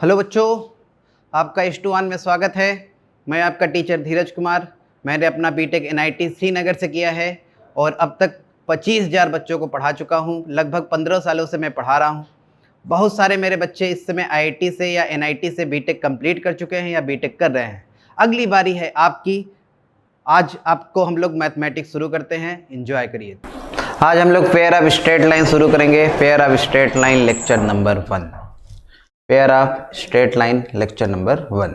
Hello बच्चों, आपका H2 में स्वागत है। मैं आपका टीचर धीरज कुमार। मैंने अपना बीटेक NIT श्रीनगर से किया है और अब तक 25,000 बच्चों को पढ़ा चुका हूँ। लगभग 15 सालों से मैं पढ़ा रहा हूँ। बहुत सारे मेरे बच्चे इस समय IIT से या NIT से बीटेक कंप्लीट कर चुके हैं या बीटेक कर रहे हैं। अगली बारी है आपकी। आज आपको हम लोग मैथमेटिक्स शुरू करते हैं, एंजॉय करिए। आज हम लोग पेयर ऑफ स्ट्रेट लाइन शुरू करेंगे। Pair of straight line lecture number 1। Pair of straight line lecture number 1।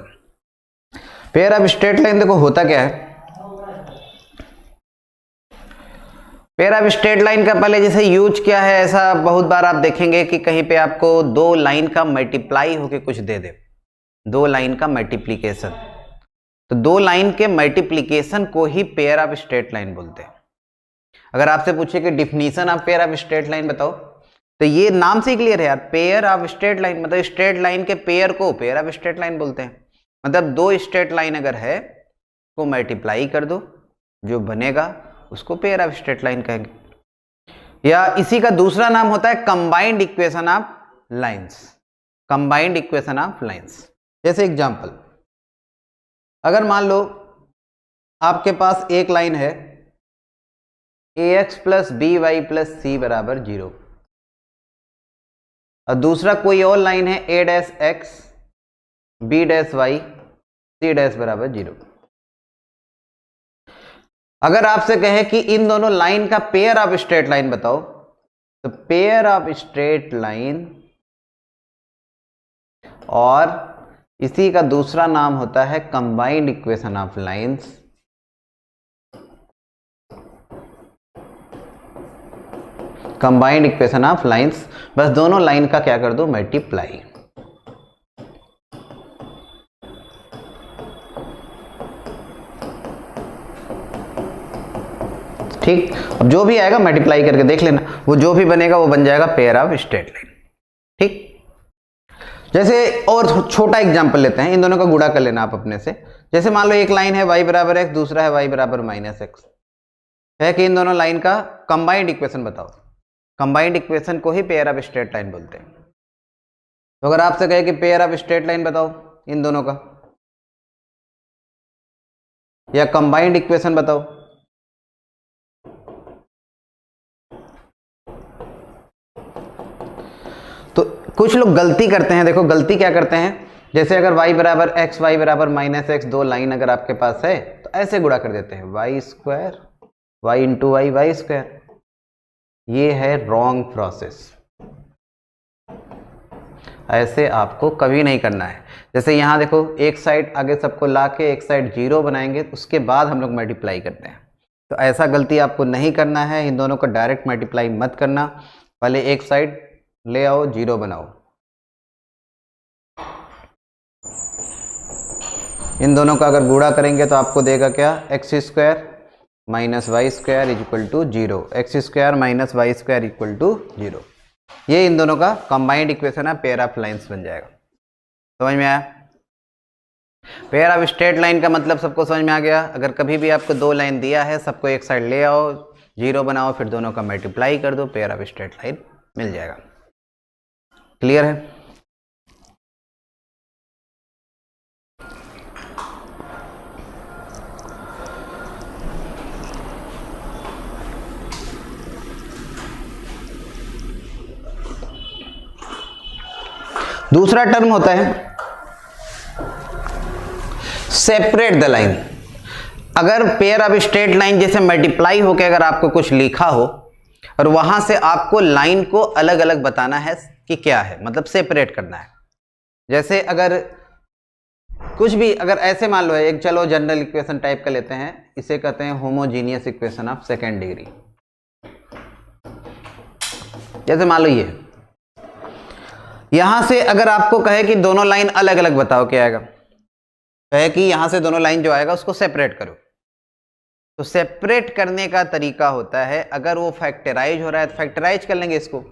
Pair of straight line देखो होता क्या है। पेयर ऑफ स्ट्रेट लाइन का पहले जैसे यूज क्या है, ऐसा बहुत बार आप देखेंगे कि कहीं पे आपको दो लाइन का मल्टीप्लाई होके कुछ दे दे, दो लाइन का मल्टीप्लीकेशन। तो दो लाइन के मल्टीप्लीकेशन को ही पेयर ऑफ स्ट्रेट लाइन बोलते हैं। अगर आपसे पूछे कि definition of pair of straight line बताओ, तो ये नाम से ही क्लियर है यार। पेयर ऑफ स्ट्रेट लाइन मतलब स्ट्रेट लाइन के पेयर को पेयर ऑफ स्ट्रेट लाइन बोलते हैं। मतलब दो स्ट्रेट लाइन अगर है को मल्टीप्लाई कर दो, जो बनेगा उसको पेयर ऑफ स्ट्रेट लाइन कहेंगे। या इसी का दूसरा नाम होता है combined equation of lines. Combined equation of lines. जैसे एग्जांपल, अगर मान लो आपके पास एक लाइन है ax plus b y plus c बराबर 0 और दूसरा कोई और लाइन है a dash x b dash y c dash बराबर 0। अगर आपसे कहे कि इन दोनों लाइन का पेयर ऑफ स्ट्रेट लाइन बताओ, तो पेयर ऑफ स्ट्रेट लाइन और इसी का दूसरा नाम होता है combined equation of lines. Combined equation of lines, बस दोनों लाइन का क्या कर दो, मल्टीप्लाई। ठीक, अब जो भी आएगा मल्टीप्लाई करके देख लेना, वो जो भी बनेगा वो बन जाएगा पेयर ऑफ स्ट्रेट लाइन। ठीक, जैसे और छोटा एग्जांपल लेते हैं, इन दोनों का गुणा कर लेना आप अपने से। जैसे मान लो एक लाइन है y बराबर x, दूसरा है y बराबर माइनस एक्स, है कि इन दोनों लाइन का कंबाइंड इक्वेशन बताओ। कंबाइंड इक्वेशन को ही पेयर ऑफ स्ट्रेट लाइन बोलते हैं। तो अगर आपसे कहे कि पेयर ऑफ स्ट्रेट लाइन बताओ इन दोनों का, या कंबाइंड इक्वेशन बताओ, तो कुछ लोग गलती करते हैं। देखो गलती क्या करते हैं, जैसे अगर y बराबर x y बराबर माइनस एक्स दो लाइन अगर आपके पास है तो ऐसे गुणा कर देते हैं, y square y into y y square. ये है रॉन्ग प्रोसेस, ऐसे आपको कभी नहीं करना है। जैसे यहाँ देखो एक साइड आगे सबको ला के एक साइड 0 बनाएंगे, उसके बाद हम लोग मल्टीप्लाई करते हैं। तो ऐसा गलती आपको नहीं करना है। इन दोनों को डायरेक्ट मल्टीप्लाई मत करना, पहले एक साइड ले आओ 0 बनाओ। इन दोनों का अगर गुणा करेंगे तो आपको देगा क्या, x square minus y square equal to 0। X square minus y square equal to 0। ये इन दोनों का कंबाइंड इक्वेशन है, पेयर ऑफ लाइंस बन जाएगा। समझ में आया? पेयर ऑफ स्ट्रेट लाइन का मतलब सबको समझ में आ गया। अगर कभी भी आपको दो लाइन दिया है, सबको एक साइड ले आओ, 0 बनाओ, फिर दोनों का मल्टीप्लाई कर दो, पेयर ऑफ स्ट्रेट लाइन मिल जाएगा। क्लियर है? दूसरा टर्म होता है सेपरेट द लाइन। अगर पेयर ऑफ स्ट्रेट लाइन जैसे मल्टीप्लाई होकर अगर आपको कुछ लिखा हो और वहां से आपको लाइन को अलग अलग बताना है कि क्या है, मतलब सेपरेट करना है। जैसे अगर कुछ भी अगर ऐसे मान लो है एक, चलो जनरल इक्वेशन टाइप का लेते हैं, इसे कहते हैं homogeneous equation of second degree. जैसे मान लो ये, यहां से अगर आपको कहे कि दोनों लाइन अलग अलग बताओ, क्या आएगा, कहे कि यहां से दोनों लाइन जो आएगा उसको सेपरेट करो। तो सेपरेट करने का तरीका होता है, अगर वो फैक्टराइज हो रहा है तो फैक्टराइज कर लेंगे इसको,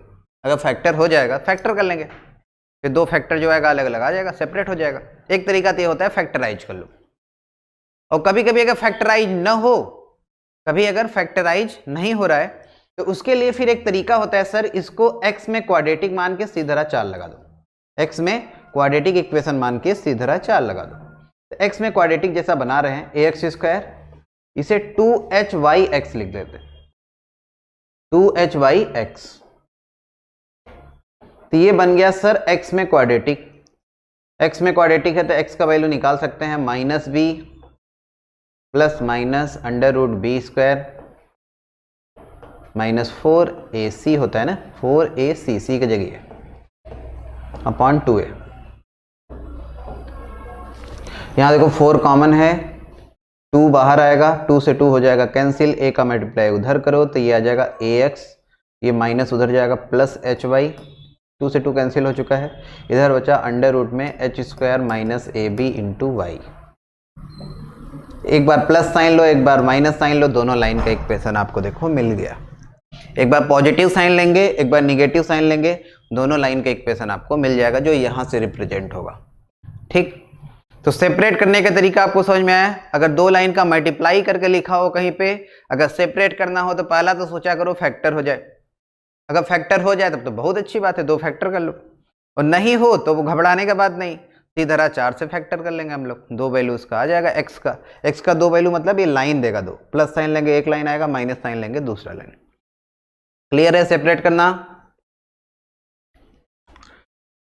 अगर फैक्टर हो जाएगा फैक्टर कर लेंगे, फिर दो फैक्टर जो आएगा अलग अलग आ जाएगा, सेपरेट हो जाएगा। एक तरीका तो ये होता है फैक्टराइज कर लो। और कभी कभी अगर फैक्टराइज न हो, कभी अगर फैक्टराइज नहीं हो रहा है तो उसके लिए फिर एक तरीका होता है, सर इसको x में क्वाड्रेटिक मान के सीधा 4 लगा दो, x में क्वाड्रेटिक इक्वेशन मान के सीधी तरह 4 लगा दो। तो x में क्वाड्रेटिक जैसा बना रहे हैं ax स्क्वायर, इसे 2hy(x) लिख देते हैं, 2hy(x). तो ये बन गया सर x में क्वाड्रेटिक। x में क्वाड्रेटिक है तो x का वैल्यू निकाल सकते हैं -b plus minus √b square -4ac होता है ना, 4ac की जगह अपॉन 2a। यहां देखो 4 कॉमन है, 2 बाहर आएगा, 2 से 2 हो जाएगा कैंसिल, a का मल्टीप्लाई उधर करो तो ये आ जाएगा ax, ये माइनस उधर जाएगा प्लस hy, 2 से 2 कैंसिल हो चुका है, इधर बचा अंडर रूट में h square minus ab into y. एक बार प्लस साइन लो, एक बार माइनस साइन लो, दोनों लाइन का इक्वेशन आपको देखो मिल गया। एक बार पॉजिटिव साइन लेंगे, एक बार निगेटिव साइन लेंगे, दोनों लाइन का इक्वेशन आपको मिल जाएगा जो यहां से रिप्रेजेंट होगा। ठीक, तो सेपरेट करने का तरीका आपको समझ में आया। अगर दो लाइन का मल्टीप्लाई करके लिखा हो कहीं पे, अगर सेपरेट करना हो तो पहला तो सोचा करो फैक्टर हो जाए। अगर फैक्टर हो जाए तब तो बहुत अच्छी बात है, 2 फैक्टर कर लो, और नहीं हो तो वो घबराने का बात नहीं, सीधा 4 से फैक्टर कर लेंगे हम लोग। 2 वैल्यूज का आ जाएगा x का 2 वैल्यू मतलब ये लाइन देगा 2, प्लस साइन लेंगे एक लाइन आएगा, माइनस साइन लेंगे दूसरा लाइन। क्लियर है सेपरेट करना,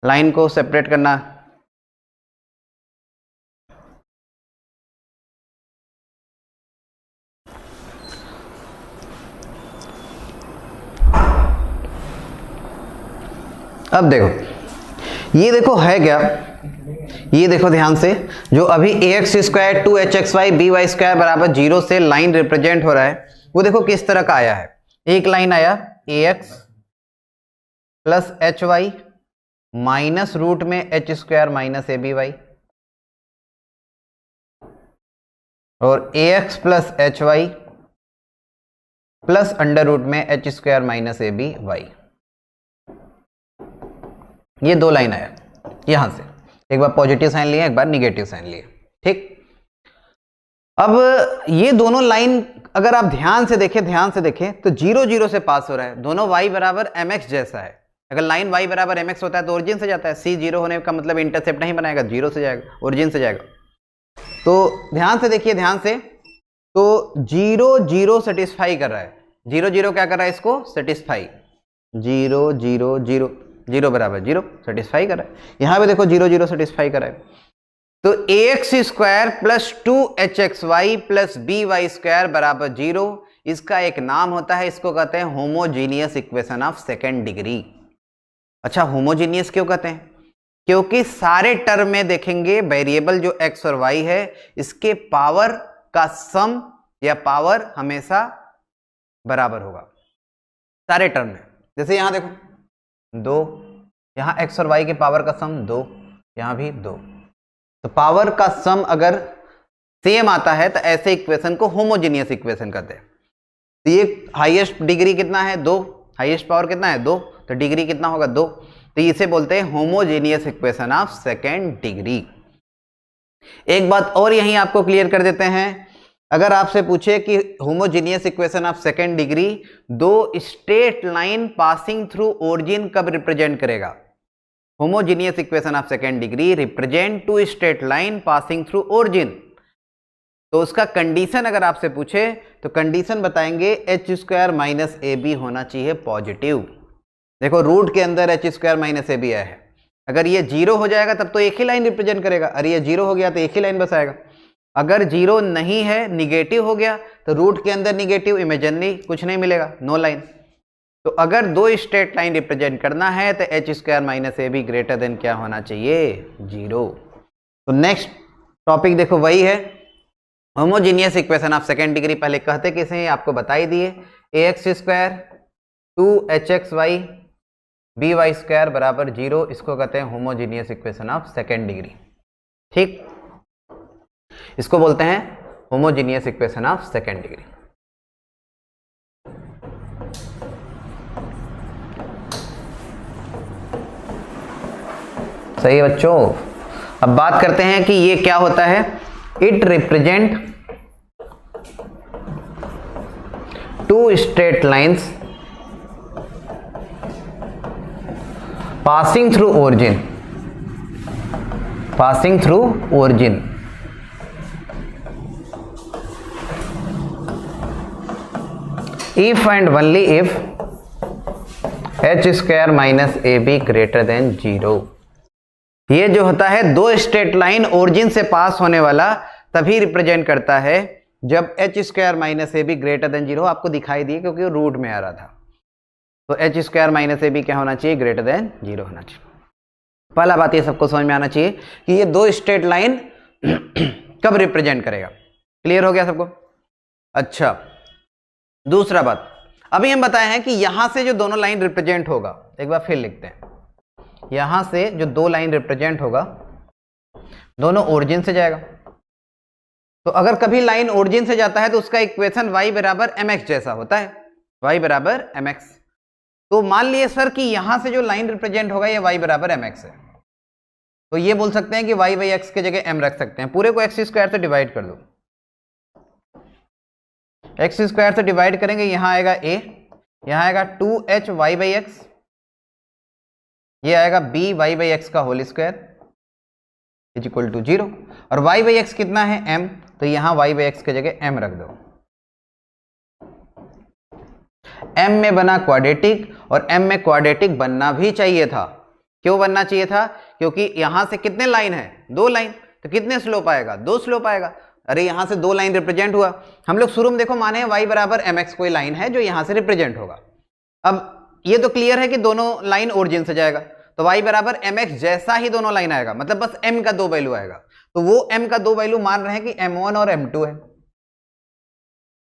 लाइन को सेपरेट करना। अब देखो, ये देखो है क्या, ये देखो ध्यान से, जो अभी ax square 2hxy by square बराबर 0 से लाइन रिप्रेजेंट हो रहा है, वो देखो किस तरह का आया है। एक लाइन आया ax plus hy minus root में h स्क्वायर माइनस aby, और ax plus hy plus under root में h स्क्वायर माइनस aby। ये 2 लाइन आया यहां से, एक बार पॉजिटिव साइन लिया, एक बार निगेटिव साइन लिया। ठीक, अब ये दोनों लाइन अगर आप ध्यान से देखें तो 0 0 से पास हो रहा है, दोनों y बराबर mx जैसा है। अगर लाइन y बराबर mx होता है तो ओरिजिन से जाता है, c 0 होने का मतलब इंटरसेप्ट नहीं बनाएगा, 0 से जाएगा, ओरिजिन से जाएगा। तो ध्यान से देखिए, ध्यान से, तो 0 0 सेटिस्फाई कर रहा है, 0 0 क्या कर रहा है, इसको सेटिस्फाई, 0 0 0 0 बराबर 0 सेटिस्फाई कर रहा है। यहां पे देखो 0 0 सेटिस्फाई कर रहा है, तो ax square plus 2hxy plus by square बराबर 0, इसका एक नाम होता है, इसको कहते हैं homogeneous equation of second degree. अच्छा, होमोजीनियस क्यों कहते हैं? क्योंकि सारे टर्म में देखेंगे वेरिएबल जो x और y है, इसके पावर का सम या पावर हमेशा बराबर होगा सारे टर्म में। जैसे यहां देखो 2, यहां x और y के पावर का सम 2, यहां भी 2, तो पावर का सम अगर सेम आता है तो ऐसे इक्वेशन को होमोजीनियस इक्वेशन कहते हैं। तो ये हाईएस्ट डिग्री कितना है, 2, हाईएस्ट पावर कितना है, 2, तो डिग्री कितना होगा, 2, तो इसे बोलते हैं homogeneous equation of second degree. एक बात और यहीं आपको क्लियर कर देते हैं, अगर आपसे पूछे कि homogeneous equation of second degree 2 straight line passing through origin कब रिप्रेजेंट करेगा? Homogeneous equation of second degree represent 2 straight line passing through origin. तो उसका कंडीशन अगर आपसे पूछे तो कंडीशन बताएंगे h स्क्वायर माइनस ab होना चाहिए पॉजिटिव। देखो रूट के अंदर h स्क्वायर माइनस ab आया है, अगर ये 0 हो जाएगा तब तो एक ही लाइन रिप्रेजेंट करेगा, अरे ये 0 हो गया तो एक ही लाइन बसाएगा। अगर 0 नहीं है, निगेटिव हो गया, तो रूट के अंदर निगेटिव, इमेजिनरी कुछ नहीं मिलेगा, नो लाइन। तो अगर 2 स्ट्रेट लाइन रिप्रेजेंट करना है तो h square minus ab greater than क्या होना चाहिए, 0। तो नेक्स्ट टॉपिक देखो वही है homogeneous equation of second degree. पहले कहते किसे, आपको बताई दिए, ax square 2hxy by square बराबर 0, इसको कहते हैं homogeneous equation of second degree. ठीक, इसको बोलते हैं homogeneous equation of second degree. सही है बच्चों। अब बात करते हैं कि ये क्या होता है। It represent 2 straight lines passing through origin passing through origin. If and only if h square minus ab greater than 0. ये जो होता है दो स्ट्रेट लाइन ओरिजिन से पास होने वाला तभी रिप्रेजेंट करता है जब h square minus A be greater than 0 आपको दिखाई दिए, क्योंकि वो रूट में आ रहा था। तो h स्क्वायर माइनस ए बी क्या होना चाहिए? ग्रेटर देन 0 होना चाहिए। पहला बात ये सबको समझ में आना चाहिए कि ये दो स्ट्रेट लाइन कब रिप्रेजेंट करेगा। क्लियर हो गया सबको? अच्छा, दूसरा बात, अभी हम बताए हैं कि यहां से जो दोनों लाइन रिप्रेजेंट होगा, एक बार फिर लिखते हैं, यहां से जो दो लाइन रिप्रेजेंट होगा दोनों ओरिजिन से जाएगा। तो अगर कभी लाइन ओरिजिन से जाता है तो उसका इक्वेशन y बराबर mx जैसा होता है, y बराबर mx। तो मान लिए सर कि यहां से जो लाइन रिप्रेजेंट होगा ये y बराबर mx है, तो ये बोल सकते हैं कि y बाई एक्स की जगह m रख सकते हैं। पूरे को x स्क्वायर से डिवाइड कर दो, x स्क्वायर से डिवाइड करेंगे, यहां आएगा a, यहां आएगा 2h y बाई एक्स, ये आएगा b y बाई एक्स का whole square is equal to 0, और y बाई एक्स कितना है? m, तो यहां y बाई एक्स की जगह m रख दो। m में बना क्वाड्रेटिक, और m में क्वाड्रेटिक बनना भी चाहिए था। क्यों बनना चाहिए था? क्योंकि यहां से कितने लाइन है? दो लाइन, तो कितने स्लोप आएगा? दो स्लोप आएगा। अरे यहां से दो लाइन रिप्रेजेंट हुआ। हम लोग शुरू में देखो माने y बराबर mx कोई लाइन है जो यहां से रिप्रेजेंट होगा। अब ये तो क्लियर है कि दोनों लाइन ओरिजिन से जाएगा, तो y बराबर mx जैसा ही दोनों लाइन आएगा, मतलब बस m का दो वैल्यू आएगा। तो वो m का दो वैल्यू मान रहे हैं कि m1 और m2 है।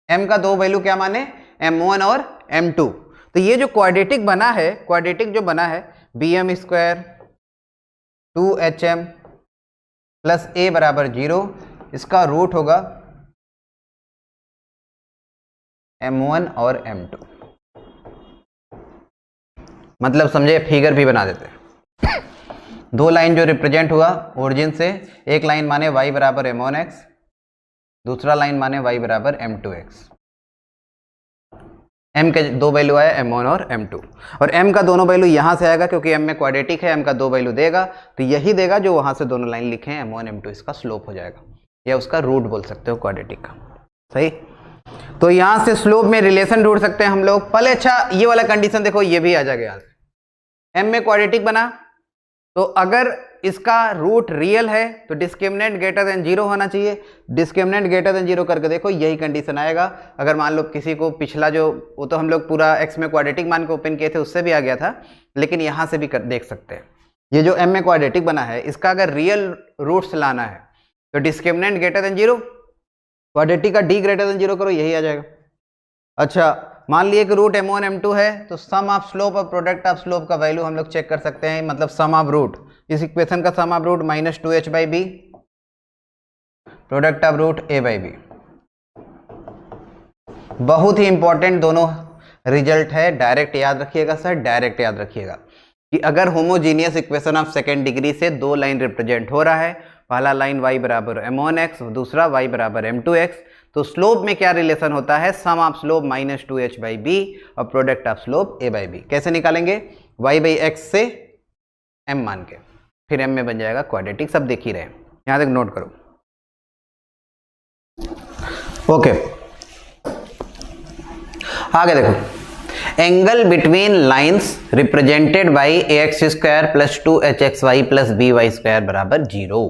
m का दो वैल्यू क्या माने? m1 और m2। तो ये जो क्वाड्रेटिक बना है, क्वाड्रेटिक जो बना है bm square 2hm plus a बराबर 0, इसका रूट होगा m1 और m2। मतलब समझे, फिगर भी बना देते हैं। दो लाइन जो रिप्रेजेंट हुआ ओरिजिन से, एक लाइन माने y बराबर m1x, दूसरा लाइन माने y बराबर m2x। m के दो वैल्यू आया m1 और m2, और m का दोनों वैल्यू यहां से आएगा क्योंकि m में क्वाड्रेटिक है, m का दो वैल्यू देगा, तो यही देगा जो वहां से दोनों लाइन लिखे हैं m1 m2, इसका स्लोप हो जाएगा, या उसका रूट बोल सकते हो क्वाड्रेटिक का। सही, तो यहां से स्लोप में रिलेशन ढूंढ सकते हैं हम लोग पहले। अच्छा, ये वाला कंडीशन देखो, ये भी आ जाएगा यहाँ से। m में क्वाड्रेटिक बना, तो अगर इसका रूट रियल है तो डिस्क्रिमिनेंट ग्रेटर देन 0 होना चाहिए। डिस्क्रिमिनेंट ग्रेटर देन 0 करके देखो, यही कंडीशन आएगा। अगर मान लो किसी को पिछला जो, वो तो हम लोग पूरा x में क्वाड्रेटिक मान के ओपन किए थे, उससे भी आ गया था, लेकिन यहां से भी देख सकते हैं। ये जो m में क्वाड्रेटिक बना है, इसका अगर रियल रूट्स लाना है तो डिस्क्रिमिनेंट ग्रेटर देन 0, क्वाड्रेटिक का d ग्रेटर देन 0 करो, यही आ जाएगा। अच्छा, मान लिए कि रूट m1 m2 है, तो सम ऑफ स्लोप और प्रोडक्ट ऑफ स्लोप का वैल्यू हम लोग चेक कर सकते हैं, मतलब सम ऑफ रूट, इस इक्वेशन का sum of root minus 2h by B, product of root a by b. बहुत ही इंपॉर्टेंट दोनों रिजल्ट है, डायरेक्ट याद रखिएगा सर, डायरेक्ट याद रखिएगा कि अगर homogeneous equation of second degree से दो लाइन रिप्रेजेंट हो रहा है, पहला लाइन y बराबर m1x, दूसरा y बराबर m2x, तो स्लोप में क्या रिलेशन होता है? Sum of slope minus 2h by b और product of slope a by b. कैसे निकालेंगे? y बाई एक्स से m मान के, फिर m में बन जाएगा क्वाड्रेटिक। सब देख ही रहे हैं, यहां तक नोट करो। ओके, आगे देखो, angle between lines represented by ax square plus 2hxy plus by square बराबर 0।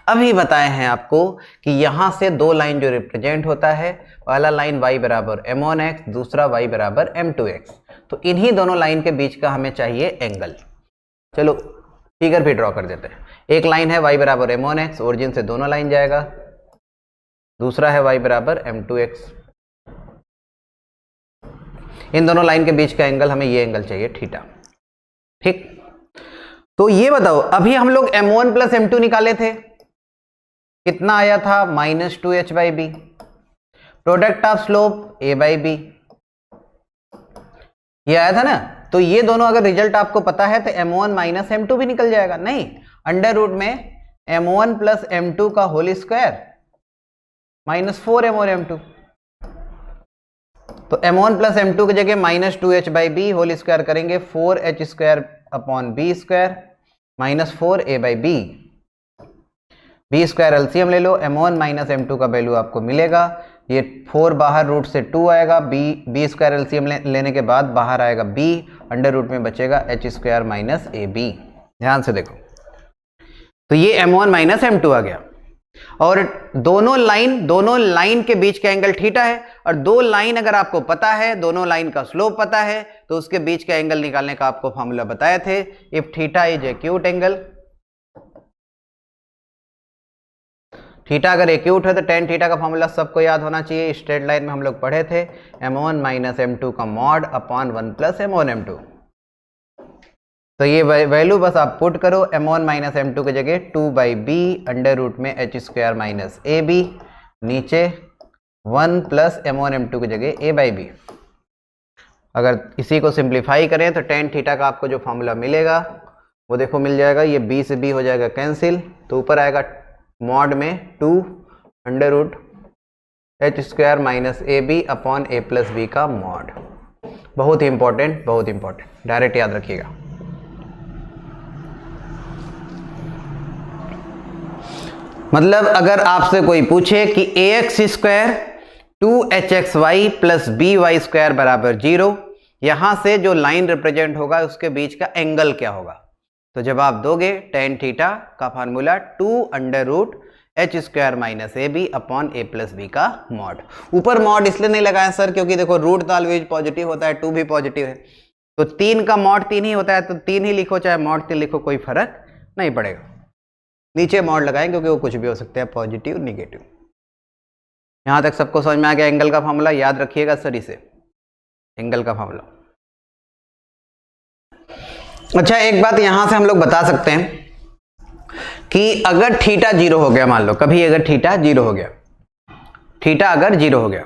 अभी बताए हैं आपको कि यहां से दो लाइन जो रिप्रेजेंट होता है, पहला लाइन y बराबर m1x, दूसरा y बराबर m2x, तो इन्हीं दोनों लाइन के बीच का हमें चाहिए एंगल। चलो फिगर भी ड्रॉ कर देते हैं। एक लाइन है y बराबर m1x, ओरिजिन से दोनों लाइन जाएगा, दूसरा है y बराबर m2x। इन दोनों लाइन के बीच का एंगल, हमें ये एंगल चाहिए थीटा। ठीक, तो ये बताओ, अभी हम लोग m1 प्लस m2 निकाले थे, कितना आया था? Minus 2h by B. Product of slope a by B, ये आया था ना। तो ये दोनों अगर रिजल्ट आपको पता है तो m1 माइनस m2 भी निकल जाएगा। नहीं, अंडर रूट में m1 प्लस m2 का होल स्क्वायर माइनस 4m और m2, तो m1 प्लस m2 की जगह minus 2h by B whole square करेंगे, 4h square upon B square minus 4a by B B square LCM ले लो, m1 minus m2 का value आपको मिलेगा, ये 4 बाहर रूट से 2 आएगा, बी स्क्वायर एलसीएम लेने के बाद बाहर आएगा b, अंडर रूट में बचेगा h स्क्वायर माइनस ए बी। ध्यान से देखो, तो ये m1 माइनस m2 आ गया, और दोनों लाइन के बीच का एंगल थीटा है, और दो लाइन अगर आपको पता है, दोनों लाइन का स्लोप पता है, तो उसके बीच का एंगल निकालने का आपको फॉर्मूला बताए थे, if theta is acute angle, theta अगर एक्यूट है तो टेन थीटा का फॉर्मूला सबको याद होना चाहिए, स्ट्रेट लाइन में हम लोग पढ़े थे, m1 माइनस m2 का mod upon 1 plus m1 m2। तो ये वैल्यू बस आप पुट करो, m1 माइनस m2 की जगह 2/b अंडर रूट में h स्क्वायर माइनस ए बी, नीचे 1 प्लस m1 m2 की जगह a/b। अगर इसी को सिंप्लीफाई करें तो टेन थीटा का आपको जो फॉर्मूला मिलेगा वो देखो मिल जाएगा, ये b से b हो जाएगा कैंसिल, तो ऊपर आएगा मॉड में 2 under root h square minus A B upon a plus B का मॉड। बहुत ही इंपॉर्टेंट, बहुत इंपॉर्टेंट, डायरेक्ट याद रखिएगा। मतलब अगर आपसे कोई पूछे कि ax square 2hxy plus by square बराबर 0, यहां से जो लाइन रिप्रेजेंट होगा उसके बीच का एंगल क्या होगा, तो जवाब दोगे टेन थीटा का formula 2 under root h square minus A B upon a plus B का मॉड। ऊपर मॉड इसलिए नहीं लगाया सर क्योंकि देखो रूट तो ऑलवेज पॉजिटिव होता है, 2 भी पॉजिटिव है, तो 3 का मॉड 3 ही होता है, तो 3 ही लिखो चाहे मॉड 3 लिखो, कोई फर्क नहीं पड़ेगा। नीचे मॉड लगाएं क्योंकि वो कुछ भी हो सकता है, पॉजिटिव निगेटिव। यहां तक सबको समझ में आ गया एंगल का फॉर्मूला, याद रखिएगा सर इसे, एंगल का फॉर्मूला। अच्छा एक बात यहां से हम लोग बता सकते हैं कि अगर थीटा 0 हो गया, मान लो कभी अगर थीटा 0 हो गया, थीटा अगर 0 हो गया,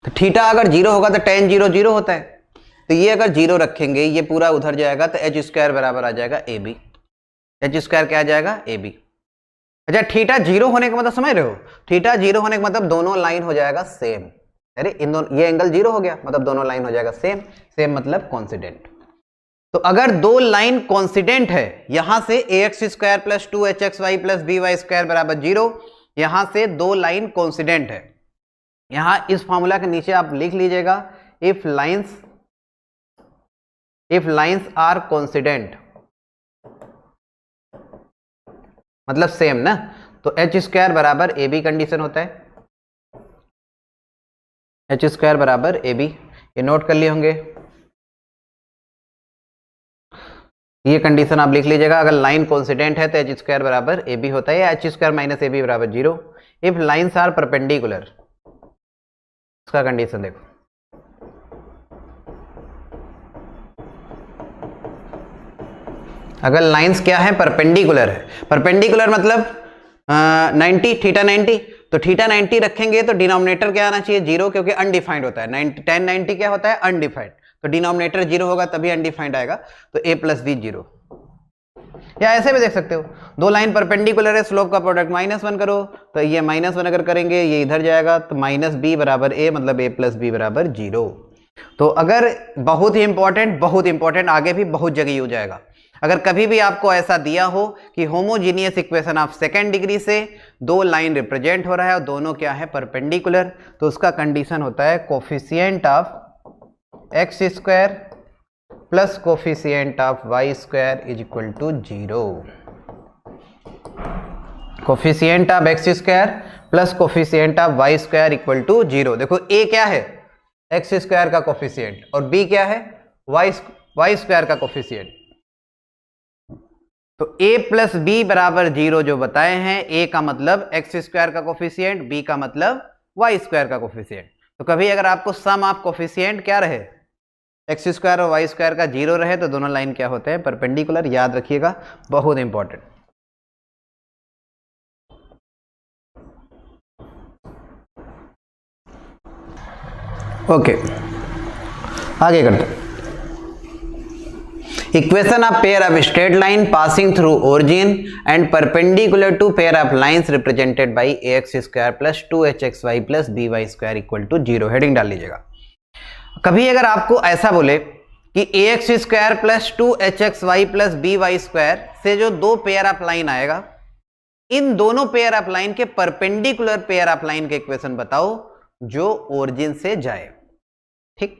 तो थीटा अगर 0 होगा तो tan 0 0 होता है, तो ये अगर 0 रखेंगे ये पूरा उधर जाएगा तो h स्क्वायर बराबर आ जाएगा ए बी, h स्क्वायर क्या आ जाएगा ए बी। अच्छा थीटा 0 होने का मतलब समझ रहे हो, थीटा 0 होने का मतलब दोनों लाइन हो जाएगा सेम, अरे इन दोनों ये एंगल 0 हो गया मतलब दोनों लाइन हो जाएगा सेम, सेम मतलब कॉन्सिडेंट। तो अगर दो लाइन कॉन्सिडेंट है, यहां से ax square plus 2hxy plus by square बराबर 0, यहां से दो लाइन कॉन्सिडेंट है, यहां इस फॉर्मूला के नीचे आप लिख लीजिएगा इफ लाइंस आर कॉन्सिडेंट, मतलब सेम ना, तो h स्क्वायर बराबर ए बी कंडीशन होता है, h स्क्वायर बराबर ए बी, ये नोट कर लिए होंगे, ये कंडीशन आप लिख लीजिएगा। अगर लाइन कॉन्सिडेंट है तो h स्क्वायर बराबर ए बी होता है, या h स्क्वायर माइनस ए बी बराबर 0। इफ लाइंस आर परपेंडिकुलर, इसका कंडीशन देखो, अगर लाइंस क्या है परपेंडिकुलर है, परपेंडिकुलर मतलब 90 थीटा 90, तो थीटा 90 रखेंगे तो डिनोमिनेटर क्या आना चाहिए 0, क्योंकि अनडिफाइंड होता है, tan 90 क्या होता है अनडिफाइंड, तो डिनोमिनेटर 0 होगा तभी अनडिफाइंड आएगा, तो a प्लस बी 0। या ऐसे भी देख सकते हो, दो लाइन परपेंडिकुलर है, स्लोप का प्रोडक्ट -1 करो, तो ये -1 अगर करेंगे ये इधर जाएगा, तो माइनस बी बराबर a, मतलब a प्लस बी बराबर 0। तो अगर बहुत ही इंपॉर्टेंट आगे भी बहुत जगह हो जाएगा, अगर कभी भी आपको ऐसा दिया हो कि homogeneous equation of second degree से दो लाइन रिप्रेजेंट हो रहा है और दोनों क्या है परपेंडिकुलर, तो उसका कंडीशन होता है coefficient of x square plus coefficient of y square is equal to 0। Coefficient of x square plus coefficient of y square equal to 0। देखो a क्या है x स्क्वायर का कोफिशिएंट और b क्या है y स्क्वायर का कोफिशिएंट, तो a plus b बराबर 0 जो बताए हैं, a का मतलब x स्क्वायर का कोफिशिएंट, b का मतलब y स्क्वायर का कोफिशिएंट। तो कभी अगर आपको सम ऑफ कोफिशिएंट क्या रहे x स्क्वायर और y स्क्वायर का 0 रहे, तो दोनों लाइन क्या होते हैं परपेंडिकुलर, याद रखिएगा, बहुत इंपॉर्टेंट। ओके आगे करते हैं। Equation of pair of straight line passing through origin and perpendicular to pair of lines represented by ax square plus 2hxy plus by square equal to 0। Heading डाल लीजिएगा। कभी अगर आपको ऐसा बोले कि ax square plus 2hxy plus by square से जो दो पेयर ऑफ लाइन आएगा, इन दोनों पेयर ऑफ लाइन के परपेंडिकुलर पेयर ऑफ लाइन के इक्वेशन बताओ जो ओरिजिन से जाए। ठीक,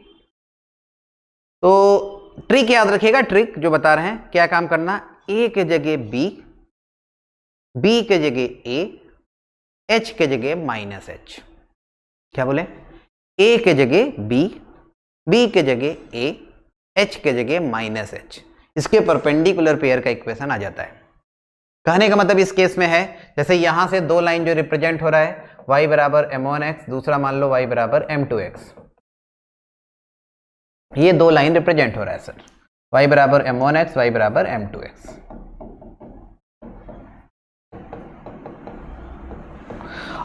तो ट्रिक याद रखिएगा, ट्रिक जो बता रहे हैं क्या काम करना, ए के जगह बी, बी के जगह ए, एच के जगह माइनस एच। क्या बोले, ए के जगह बी, बी के जगह ए, एच के जगह माइनस एच, इसके परपेंडिकुलर पेयर का इक्वेशन आ जाता है। कहने का मतलब इस केस में है जैसे यहां से दो लाइन जो रिप्रेजेंट हो रहा है y बराबर m1x, दूसरा मान लो y बराबर m2x, ये दो लाइन रिप्रेजेंट हो रहा है सर, y बराबर m1x, y बराबर m2x।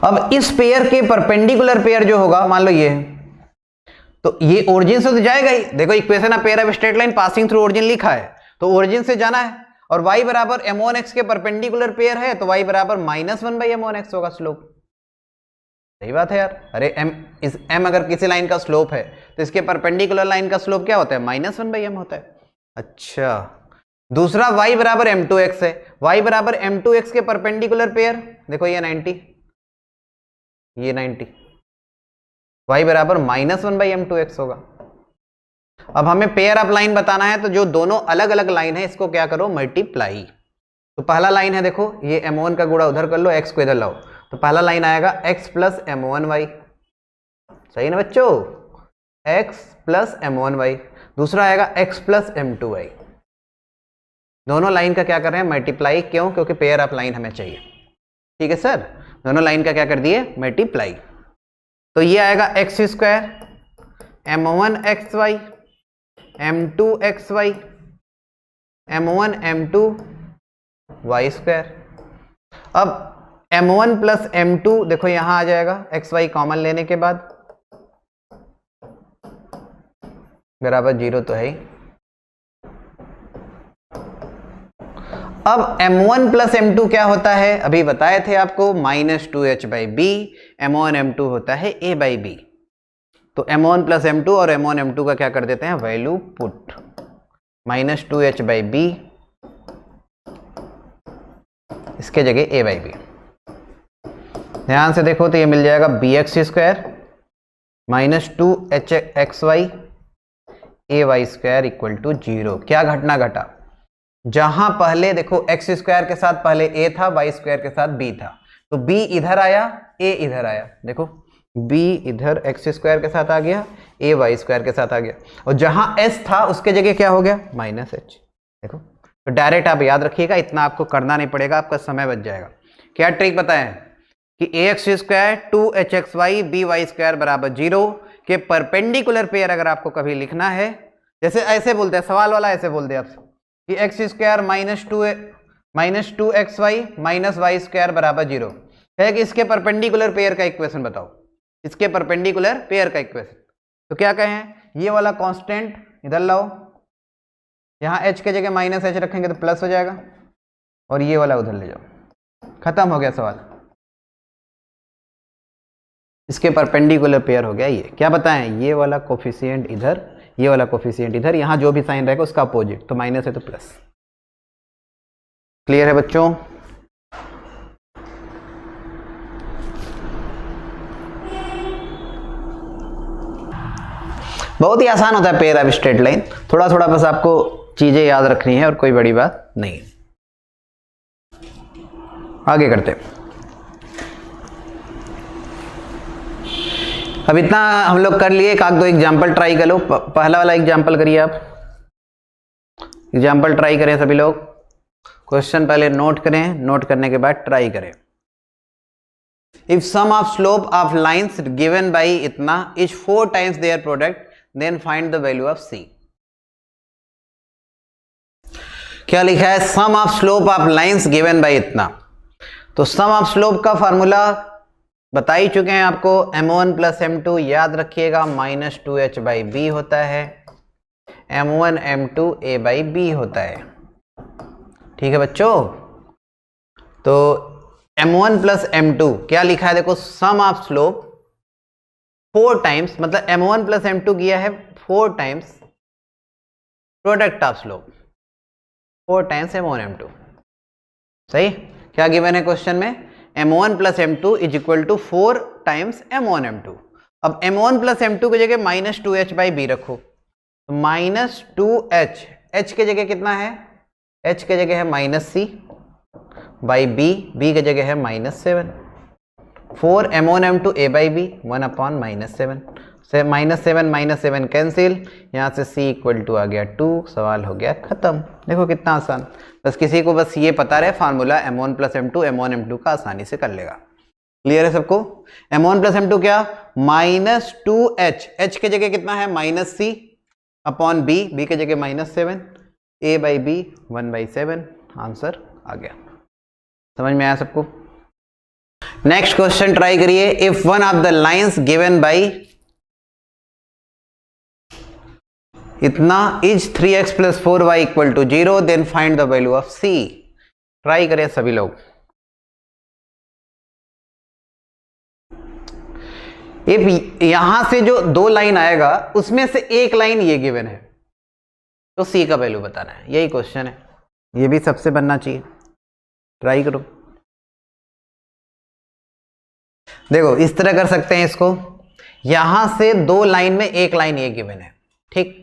अब इस पेयर के परपेंडिकुलर पेयर जो होगा, मान लो ये, तो ये ओरिजिन से तो जाएगा ही। देखो equation of pair of straight line passing through origin लिखा है, तो ओरिजिन से जाना है। और y बराबर m1x के परपेंडिकुलर पेयर है तो y बराबर -1/m1x होगा स्लोप। सही बात है यार, अरे m अगर किसी लाइन का स्लोप है तो इसके परपेंडिकुलर लाइन का स्लोप क्या होता है, -1/m होता है। अच्छा, दूसरा y बराबर m2x है, y बराबर m2x के परपेंडिकुलर पेयर देखो ये 90, ये 90, y बराबर -1/m2x होगा। अब हमें पेयर ऑफ लाइन बताना है, तो जो दोनों अलग अलग लाइन है इसको क्या करो, मल्टीप्लाई। तो पहला लाइन है देखो, ये m1 का गुणा उधर कर लो, x को इधर लाओ, तो पहला लाइन आएगा x प्लस m1y। सही ना बच्चों, x प्लस m1y। दूसरा आएगा x प्लस m2y। दोनों लाइन का क्या कर रहे हैं, मल्टीप्लाई। क्यों, क्योंकि पेयर ऑफ लाइन हमें चाहिए। ठीक है सर, दोनों लाइन का क्या कर दिए, मल्टीप्लाई। तो ये आएगा x square m1xy m2xy m1 m2 y square. अब m1 प्लस m2 देखो यहां आ जाएगा, xy कॉमन लेने के बाद बराबर 0 तो है ही। अब m1 प्लस m2 क्या होता है, अभी बताए थे आपको, -2h/b, m1 m2 होता है a/b। तो m1 प्लस m2 और m1 m2 का क्या कर देते हैं, वैल्यू पुट, -2h/b इसके जगह a/b। ध्यान से देखो तो ये मिल जाएगा bx square -2hxy ay square equal to 0। क्या घटना घटा, जहां पहले देखो x स्क्वायर के साथ पहले a था, y स्क्वायर के साथ b था, तो b इधर आया, a इधर आया। देखो b इधर x स्क्वायर के साथ आ गया, a y स्क्वायर के साथ आ गया, और जहां s था उसके जगह क्या हो गया, -h। देखो, तो डायरेक्ट आप याद रखिएगा, इतना आपको करना नहीं पड़ेगा, आपका समय बच जाएगा। क्या ट्रिक बताएं कि ax square 2hxy by square बराबर 0 के परपेंडिकुलर पेयर अगर आपको कभी लिखना है, जैसे ऐसे बोलते हैं, सवाल वाला ऐसे बोल दे आपसे कि x square -2xy minus y square बराबर 0 है कि इसके परपेंडिकुलर पेयर का इक्वेशन बताओ, इसके परपेंडिकुलर पेयर का इक्वेशन। तो क्या कहें, ये वाला कांस्टेंट इधर लाओ, यहां h के जगह -h रखेंगे तो प्लस हो जाएगा, और ये वाला उधर ले जाओ, खत्म हो गया सवाल। इसके परपेंडिकुलर पेयर हो गया ये। क्या बताएं, ये वाला कोफिशिएंट इधर, ये वाला कोफिशिएंट इधर, यहां जो भी साइन रहेगा उसका अपोजिट, तो माइनस है तो प्लस। क्लियर है बच्चों? बहुत ही आसान होता है पेयर ऑफ स्ट्रेट लाइन, थोड़ा थोड़ा बस आपको चीजें याद रखनी है और कोई बड़ी बात नहीं। आगे करते हैं। अब इतना हम लोग कर लिए, एक आध दो एग्जाम्पल ट्राई कर लो। पहला वाला एग्जाम्पल करिए आप, एग्जाम्पल ट्राई करें सभी लोग। क्वेश्चन पहले नोट करें, नोट करने के बाद ट्राई करें। If sum of slope of lines given by इतना is 4 times their product then find the value of c. क्या लिखा है, sum of slope of lines given by इतना। तो सम ऑफ स्लोप का फॉर्मूला बता ही चुके हैं आपको, m1 प्लस m2 याद रखिएगा -2h/b होता है, m1 m2 a/b होता है। ठीक है बच्चों, तो m1 प्लस m2 क्या लिखा है, देखो सम ऑफ स्लोप 4 टाइम्स, मतलब m1 प्लस m2 किया है 4 times product of slope, 4 times m1 m2। सही, क्या गिवन है क्वेश्चन में? m1 plus m2 is equal to 4 times m1 m2। अब m1 प्लस m2 की जगह माइनस 2h बाई बी रखो, तो माइनस 2h, h के जगह कितना है? h के जगह है minus c by B, b के जगह है minus 7। 4 m1 m2 a by b 1 upon minus 7 से माइनस 7 कैंसिल, यहाँ से c इक्वल टू आ गया 2, सवाल हो गया खत्म। देखो कितना आसान, बस किसी को बस ये पता रहे formula m1 plus m2 m1 m2 का आसानी से कर लेगा। क्लियर है सबको? m1 प्लस m2 क्या? माइनस 2h, h के जगह कितना है? Minus c upon b, b के जगह minus 7, a by b 1/7, answer आ गया। समझ में आया सबको? नेक्स्ट क्वेश्चन ट्राई करिए। If one of the lines given by इतना is 3x plus 4y equal to 0, then find the value of c। Try करें सभी लोग। इफ यहां से जो दो लाइन आएगा उसमें से एक लाइन ये गिवन है, तो c का वैल्यू बताना है। यही क्वेश्चन है, ये भी सबसे बनना चाहिए। ट्राई करो। देखो इस तरह कर सकते हैं इसको, यहां से दो लाइन में एक लाइन ये गिवन है, ठीक।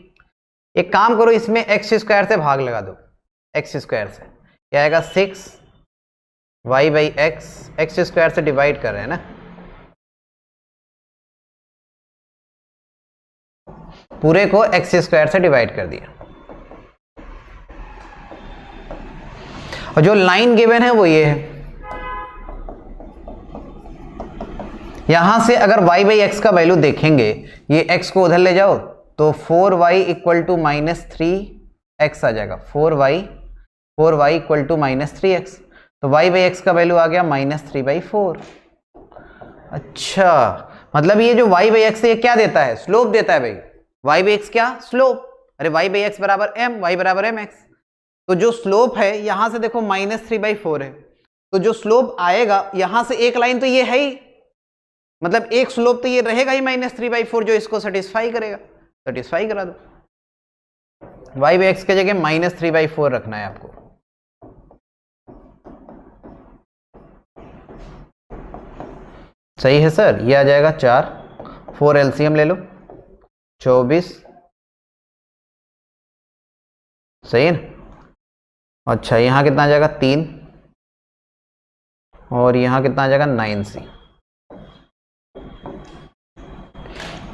एक काम करो, इसमें एक्स स्क्वायर से भाग लगा दो। एक्स स्क्वायर से क्या आएगा? 6y by x, x square से डिवाइड कर रहे हैं ना, पूरे को एक्स स्क्वायर से डिवाइड कर दिया। और जो लाइन गिवन है वो ये है। यहां से अगर y बाई एक्स का वैल्यू देखेंगे, ये x को उधर ले जाओ तो 4y equal to minus 3x आ जाएगा। 4y equal to minus 3x, तो y बाई एक्स का वैल्यू आ गया माइनस 3/4। अच्छा, मतलब ये जो y बाई एक्स है ये क्या देता है? स्लोप देता है भाई। y बाई एक्स क्या? स्लोप। अरे y बाई एक्स बराबर m, y बराबर mx। तो जो स्लोप है यहां से देखो माइनस 3/4 है, तो जो स्लोप आएगा यहां से एक लाइन तो ये है ही, मतलब एक स्लोप तो ये रहेगा ही माइनस 3/4 जो इसको सेटिस्फाई करेगा। सेटिस्फाई करा दो। y बाई एक्स के जगह माइनस 3/4 रखना है आपको। सही है सर, ये आ जाएगा 4, 4 एलसीएम ले लो 24, सही है ना। अच्छा यहां कितना आ जाएगा? 3, और यहां कितना आ जाएगा? 9c।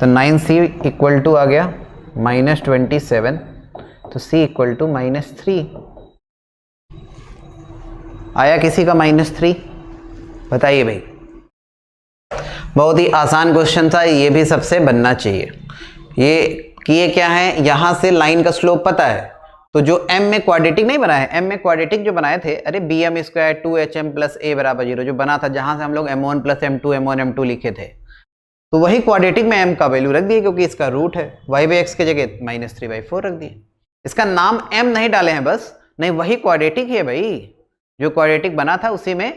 तो 9c इक्वल टू आ गया माइनस 27, तो c इक्वल टू माइनस 3। आया किसी का माइनस 3? बताइए भाई। बहुत ही आसान क्वेश्चन था, ये भी सबसे बनना चाहिए। ये किए क्या है, यहां से लाइन का स्लोप पता है, तो जो m में क्वाड्रेटिक नहीं बना है, m में क्वाड्रेटिक जो बनाए थे, अरे bm square 2hm plus a बराबर 0 जो बना था, जहां से हम लोग m1 plus m2 m1 m2 लिखे थे, तो वही क्वाड्रेटिक में m का वैल्यू रख दिए क्योंकि इसका रूट है। y बाई एक्स के जगह माइनस 3/4 रख दिए। इसका नाम m नहीं डाले हैं बस, नहीं वही क्वाड्रेटिक है भाई, जो क्वाड्रेटिक बना था उसी में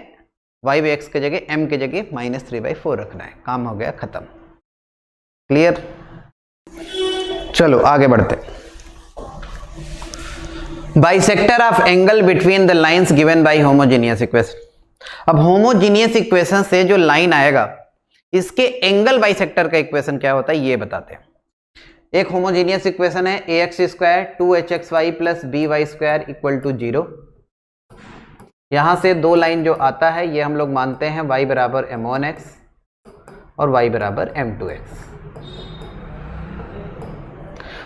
y बाई एक्स के जगह m के जगह माइनस 3/4 रखना है। काम हो गया खत्म। क्लियर? चलो आगे बढ़ते। Bisector of angle between the lines given by homogeneous equation. अब होमोजेनियस इक्वेशन से जो लाइन आएगा इसके एंगल बाइसेक्टर का इक्वेशन क्या होता है ये बताते हैं। एक होमोजेनियस इक्वेशन है ax square 2hxy plus by square equal to 0। यहां से दो लाइन जो आता है ये हम लोग मानते हैं y बराबर m1x और y बराबर m2x।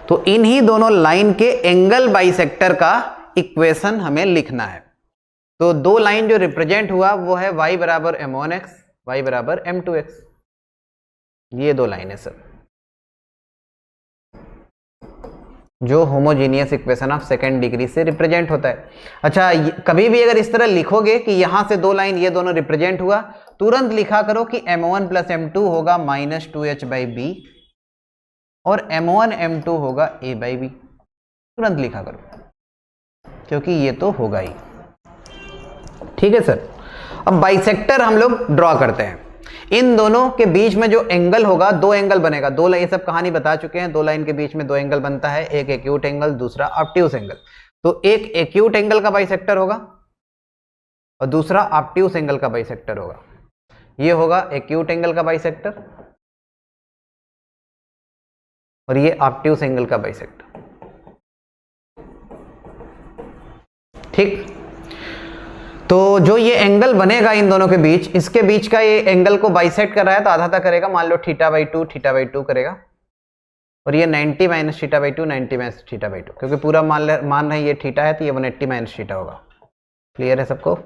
तो इन्हीं दोनों लाइन के एंगल बाइसेक्टर का इक्वेशन हमें लिखना है। तो दो लाइन जो रिप्रेजेंट हुआ वो है y बराबर m1x, y बराबर m2x। ये दो लाइन है सर जो homogeneous equation of second degree से रिप्रेजेंट होता है। अच्छा कभी भी अगर इस तरह लिखोगे कि यहां से दो लाइन ये दोनों रिप्रेजेंट हुआ, तुरंत लिखा करो कि m1 प्लस m2 होगा माइनस 2h बाई बी और m1 m2 होगा a बाई बी। तुरंत लिखा करो क्योंकि ये तो होगा ही। ठीक है सर। अब बाइसेक्टर हम लोग ड्रॉ करते हैं। इन दोनों के बीच में जो एंगल होगा, दो एंगल बनेगा। दो लाइन, ये सब कहानी बता चुके हैं, दो लाइन के बीच में दो एंगल बनता है, एक एक्यूट एंगल दूसरा ऑब्ट्यूस एंगल। तो एक एक्यूट एंगल का बाइसेक्टर होगा और दूसरा ऑब्ट्यूस एंगल का बाइसेक्टर होगा। ये होगा एक्यूट एंगल का बाइसेक्टर और ये ऑब्ट्यूस एंगल का बाइसेक्टर। ठीक, तो जो ये एंगल बनेगा इन दोनों के बीच, इसके बीच का ये एंगल को बाइसेक्ट कर रहा है तो आधा आधा करेगा, मान लो θ/2 करेगा, और ये 90 - θ/2 90 - θ/2, क्योंकि पूरा मान रहे हैं ये थीटा है तो ये 180 - θ होगा। क्लियर है सबको?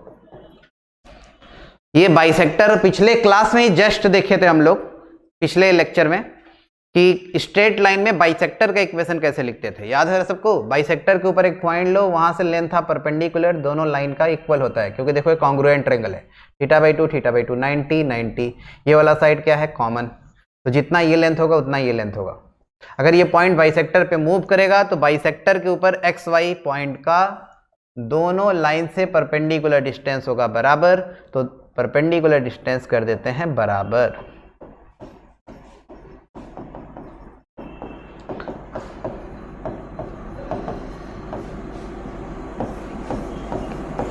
ये बाइसेक्टर पिछले क्लास में ही जस्ट देखे थे हम लोग, पिछले लेक्चर में, कि स्ट्रेट लाइन में बाइसेक्टर का इक्वेशन कैसे लिखते थे, याद है सबको? बाइसेक्टर के ऊपर एक पॉइंट लो, वहां से लेंथ था परपेंडिकुलर, दोनों लाइन का इक्वल होता है, क्योंकि देखो ये कॉन्ग्रुएंट ट्रायंगल है, θ/2 90 90, ये वाला साइड क्या है? कॉमन, तो जितना ये लेंथ होगा उतना ये लेंथ होगा। अगर ये पॉइंट बाइसेक्टर पे मूव करेगा तो बाइसेक्टर के ऊपर XY पॉइंट का दोनों लाइन से परपेंडिकुलर डिस्टेंस होगा बराबर, तो परपेंडिकुलर डिस्टेंस कर देते हैं बराबर।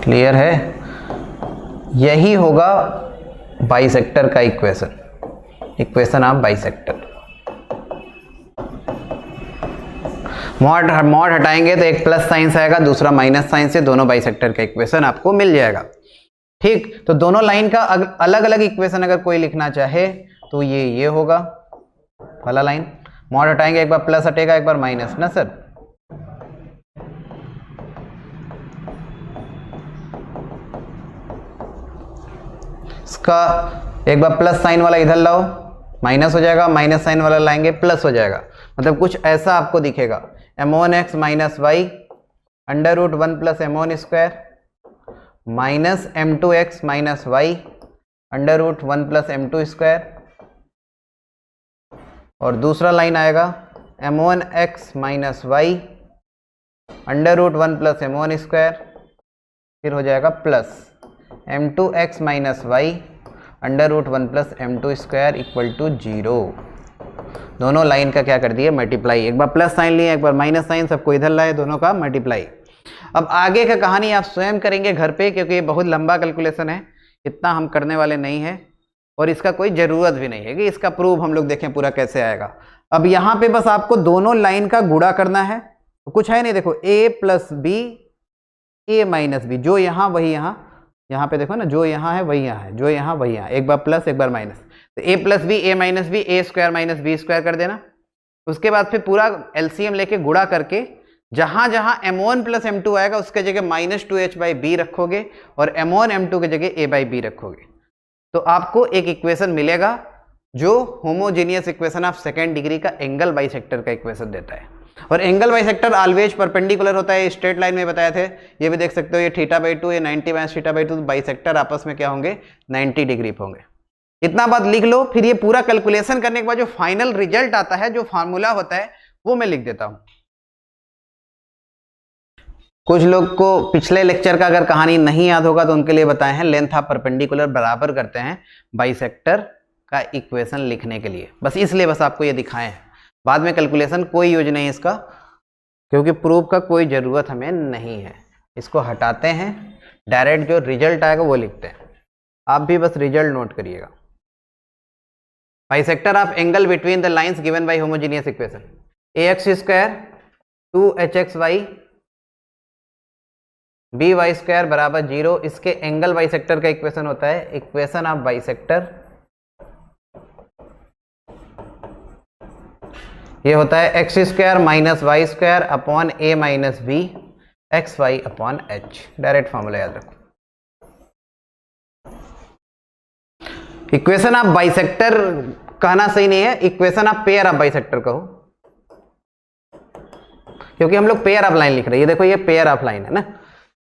क्लियर है? यही होगा बाइसेक्टर का इक्वेशन ऑफ बाइसेक्टर। मॉड हटाएंगे तो एक प्लस साइन से आएगा, दूसरा माइनस साइन से, दोनों बाइसेक्टर का इक्वेशन आपको मिल जाएगा। ठीक, तो दोनों लाइन का अलग अलग इक्वेशन अगर कोई लिखना चाहे तो ये होगा वाला लाइन। मॉड हटाएंगे, एक बार प्लस हटेगा, एक बार माइनस ना सर। इसका एक बार प्लस साइन वाला इधर लाओ, माइनस हो जाएगा, माइनस साइन वाला लाएंगे प्लस हो जाएगा, मतलब कुछ ऐसा आपको दिखेगा। m1x - y √1 + m1² minus m2x - y √1 + m2², और दूसरा लाइन आएगा m1x - y √1 + m1², फिर हो जाएगा प्लस m2x - y √1 + m2² = 0। दोनों लाइन का क्या कर दिए? मल्टीप्लाई। एक बार प्लस साइन लिए, एक बार माइनस साइन, सबको इधर लाए, दोनों का मल्टीप्लाई। अब आगे का कहानी आप स्वयं करेंगे घर पे, क्योंकि ये बहुत लंबा कैलकुलेशन है, इतना हम करने वाले नहीं है और इसका कोई ज़रूरत भी नहीं है कि इसका प्रूफ हम लोग देखें पूरा कैसे आएगा। अब यहाँ पे बस आपको दोनों लाइन का गुणा करना है, तो कुछ है नहीं, देखो a + b a - b, जो यहाँ वही यहाँ पे देखो ना, जो यहाँ है वही यहाँ है, जो यहाँ वही यहाँ, एक बार प्लस एक बार माइनस, तो a + b a - b a² - b² कर देना। उसके बाद फिर पूरा एलसीएम लेके गुणा करके जहां जहां m1 + m2 आएगा उसके जगह -2h/b रखोगे और m1 m2 की जगह a/b रखोगे, तो आपको एक इक्वेशन मिलेगा जो homogeneous equation of second degree का एंगल बाइसेक्टर का इक्वेशन देता है। और एंगल बाइसेक्टर ऑलवेज परपेंडिकुलर होता है, स्ट्रेट लाइन में बताए थे, ये भी देख सकते हो, ये θ/2 ये 90 - θ/2, तो बाइसेक्टर आपस में क्या होंगे? 90 डिग्री पे होंगे। इतना बात लिख लो, फिर ये पूरा कैलकुलेशन करने के बाद जो फाइनल रिजल्ट आता है, जो फार्मूला होता है, वो मैं लिख देता हूं। कुछ लोग को पिछले लेक्चर का अगर कहानी नहीं याद होगा तो उनके लिए बताए हैं, लेंथ ऑफ परपेंडिकुलर बराबर करते हैं बाइसेक्टर का इक्वेशन लिखने के लिए, बस इसलिए बस आपको ये दिखाए हैं। बाद में कैलकुलेशन कोई यूज नहीं है इसका, क्योंकि प्रूफ का कोई ज़रूरत हमें नहीं है। इसको हटाते हैं, डायरेक्ट जो रिजल्ट आएगा वो लिखते हैं। आप भी बस रिजल्ट नोट करिएगा। Bisector of angle between the lines given by homogeneous equation, ax² 2hxy by² बराबर 0, इसके एंगल बाइसेक्टर का इक्वेशन होता है इक्वेशन ऑफ बाइसेक्टर, ये होता है x² - y² upon a - b xy upon h। Direct formula याद रखो। इक्वेशन ऑफ बाइसेक्टर कहना सही नहीं है, equation of pair of bisector कहो, क्योंकि हम लोग पेयर ऑफ लाइन लिख रहे हैं। ये देखो, ये पेयर ऑफ लाइन है ना।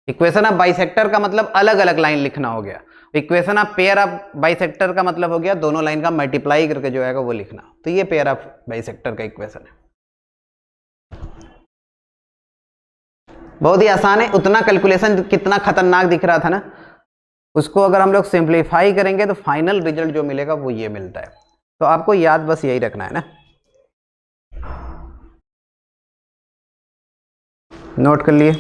इक्वेशन ऑफ बाइसेक्टर का मतलब अलग अलग लाइन लिखना हो गया, equation of pair of bisector का मतलब हो गया दोनों लाइन का मल्टीप्लाई करके जो आएगा वो लिखना। तो ये पेयर ऑफ बाइसेक्टर का इक्वेशन है, बहुत ही आसान है। उतना कैलकुलेशन कितना खतरनाक दिख रहा था ना, उसको अगर हम लोग सिंप्लीफाई करेंगे तो फाइनल रिजल्ट जो मिलेगा वो ये मिलता है। तो आपको याद बस यही रखना है ना, नोट कर लिए।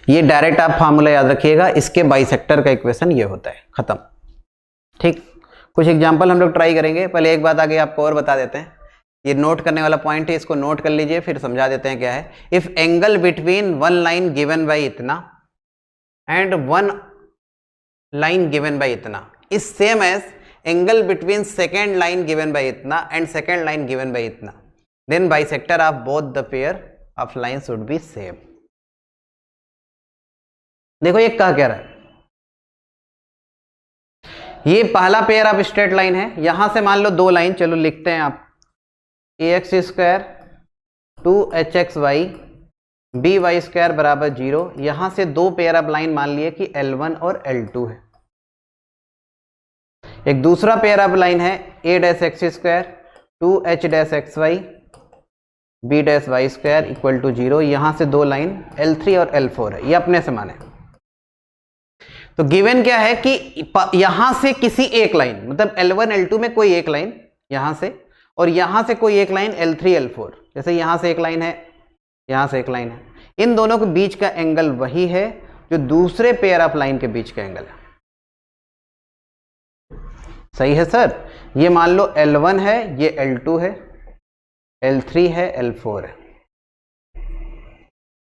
ये डायरेक्ट आप फार्मूला याद रखिएगा, इसके बाइसेक्टर का इक्वेशन ये होता है, खत्म। ठीक, कुछ एग्जांपल हम लोग ट्राई करेंगे। पहले एक बात आगे आपको और बता देते हैं, ये नोट करने वाला पॉइंट है, इसको नोट कर लीजिए, फिर समझा देते हैं क्या है। If angle between one line given by इतना and one line given by इतना is same as angle between second line given by इतना and second line given by इतना, then bisector of both the pair of line should be same. देखो ये कहा क्या रहा है, ये पहला पेयर ऑफ स्ट्रेट लाइन है, यहां से मान लो दो लाइन, चलो लिखते हैं आप, ax square 2hxy by square बराबर 0। यहां से दो पेयर ऑफ लाइन मान लिए कि L1 और L2 है। एक दूसरा पेयर ऑफ लाइन है a dash x square 2h dash xy b dash y square equal to 0। यहां से दो लाइन L3 और L4 है, ये अपने से माने। तो गिवन क्या है कि यहां से किसी एक लाइन, मतलब L1 L2 में कोई एक लाइन यहां से, और यहां से कोई एक लाइन L3 L4, जैसे यहां से एक लाइन है, यहां से एक लाइन है, इन दोनों के बीच का एंगल वही है जो दूसरे पेयर ऑफ लाइन के बीच का एंगल है। सही है सर, ये मान लो L1 है, ये L2 है, L3 है, L4 है।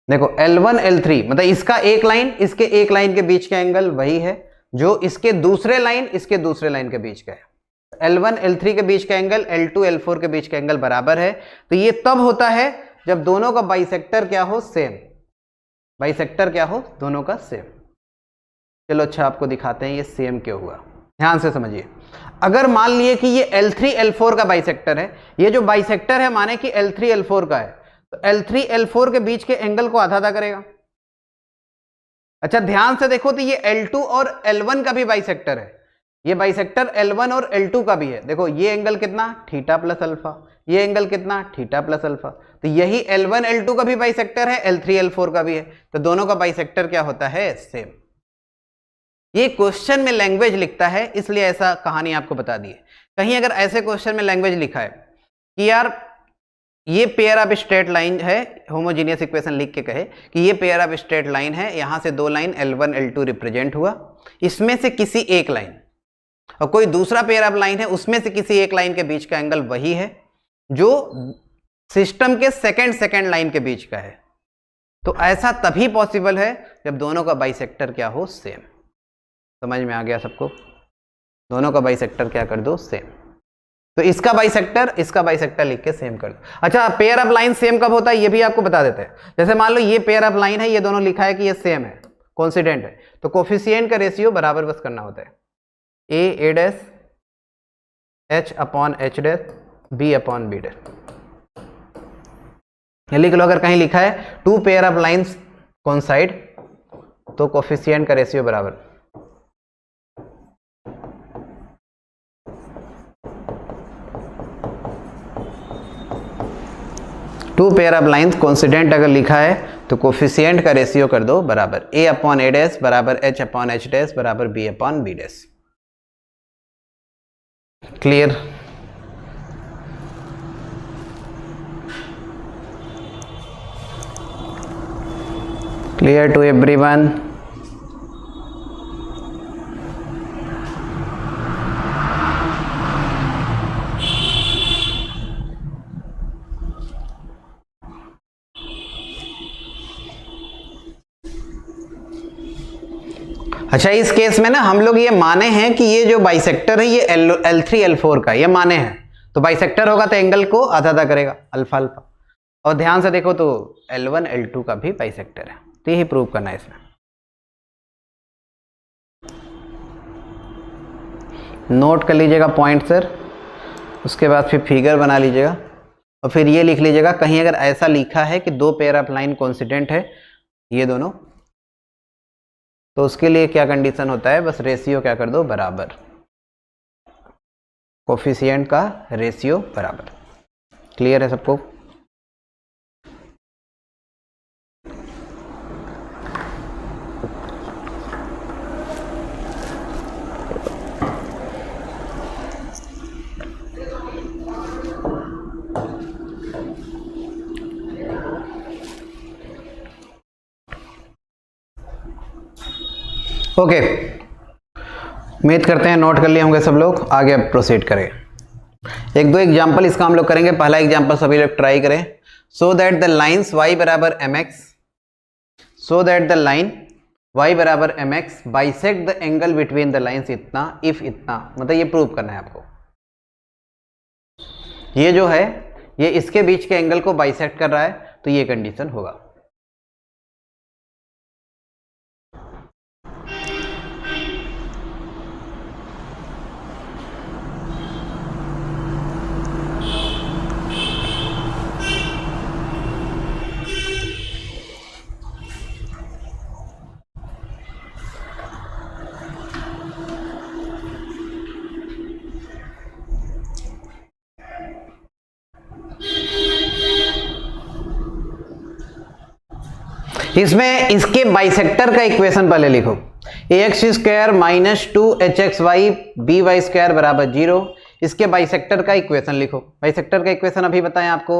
देखो L1 L3 मतलब इसका एक लाइन इसके एक लाइन के बीच का एंगल वही है जो इसके दूसरे लाइन इसके दूसरे लाइन के बीच का है। L1 L3 के बीच का एंगल L2 L4 के बीच का एंगल बराबर है। तो ये तब होता है जब दोनों का बाइसेक्टर क्या हो, सेम। बाइसेक्टर क्या हो, दोनों का सेम। चलो अच्छा आपको दिखाते हैं ये सेम क्यों हुआ, ध्यान से समझिए। अगर मान लिए कि ये L3 L4 का बाइसेक्टर है, ये जो बाइसेक्टर है माने कि L3 L4 का है, तो L3 L4 के बीच के एंगल को आधा आधा करेगा। अच्छा ध्यान से देखो तो ये L2 और L1 का भी बाइसेक्टर है, ये बाइसेक्टर L1 और L2 का भी है। देखो ये एंगल कितना, थीटा प्लस अल्फा, ये एंगल कितना, थीटा प्लस अल्फा। तो यही L1 L2 का भी बाइसेक्टर है, L3 L4 का भी है, तो दोनों का बाइसेक्टर क्या होता है, सेम। ये क्वेश्चन में लैंग्वेज लिखता है, इसलिए ऐसा कहानी आपको बता दी है। कहीं अगर ऐसे क्वेश्चन में लैंग्वेज लिखा है कि यार ये पेयर ऑफ स्ट्रेट लाइन है, होमोजीनियस इक्वेशन लिख के कहे कि ये पेयर ऑफ स्ट्रेट लाइन है, यहां से दो लाइन L1 L2 रिप्रेजेंट हुआ, इसमें से किसी एक लाइन और कोई दूसरा पेयर ऑफ लाइन है, उसमें से किसी एक लाइन के बीच का एंगल वही है जो सिस्टम के सेकेंड लाइन के बीच का है। तो ऐसा तभी पॉसिबल है जब दोनों का बाइसेक्टर क्या हो, सेम। समझ में आ गया सबको, दोनों का बाइसेक्टर क्या कर दो, सेम। तो इसका बाइसेक्टर लिख के सेम कर दो। अच्छा पेयर ऑफ लाइन सेम कब होता है ये भी आपको बता देते हैं। जैसे मान लो ये पेयर ऑफ लाइन है, ये दोनों लिखा है कि ये सेम है, कोइंसिडेंट है, तो कोफिशिएंट का रेशियो बराबर बस करना होता है a dash h upon h dash b upon b dash. लिख लो, अगर कहीं लिखा है two pair of lines coincide तो कोफिशिएंट का रेशियो बराबर, two pair of lines coincident अगर लिखा है तो कोफिशिएंट का रेशियो कर दो बराबर a अपॉन a डैश बराबर h अपॉन h डैश बराबर b upon b dash. Clear? Clear to everyone? अच्छा इस केस में ना हम लोग ये माने हैं कि ये जो बाइसेक्टर है ये L3 L4 का, ये माने हैं, तो बाइसेक्टर होगा तो एंगल को आधा आधा करेगा, अल्फा अल्फा। और ध्यान से देखो तो L1 L2 का भी बाइसेक्टर है, तो यही प्रूव करना है इसमें। नोट कर लीजिएगा पॉइंट सर, उसके बाद फिर फिगर बना लीजिएगा और फिर ये लिख लीजिएगा कहीं अगर ऐसा लिखा है कि दो पेयर ऑफ लाइन कोइंसिडेंट है ये दोनों, तो उसके लिए क्या कंडीशन होता है, बस रेशियो क्या कर दो बराबर, कोफिशिएंट का रेशियो बराबर। क्लियर है सबको? ओके, उम्मीद करते हैं नोट कर लिए होंगे सब लोग। आगे प्रोसीड करें। एक दो एग्जाम्पल इसका हम लोग करेंगे। पहला एग्जाम्पल सभी लोग ट्राई करें। So that the lines y बराबर mx, so that the line y बराबर mx bisect the angle between the lines इतना, इफ इतना, मतलब ये प्रूव करना है आपको। ये जो है ये इसके बीच के एंगल को बाइसेक्ट कर रहा है, तो ये कंडीशन होगा। इसमें इसके बाइसेक्टर का इक्वेशन पहले लिखो। ax square minus 2hxy by square बराबर 0। इसके बाइसेक्टर का इक्वेशन लिखो। बाइसेक्टर का इक्वेशन अभी बताएं आपको,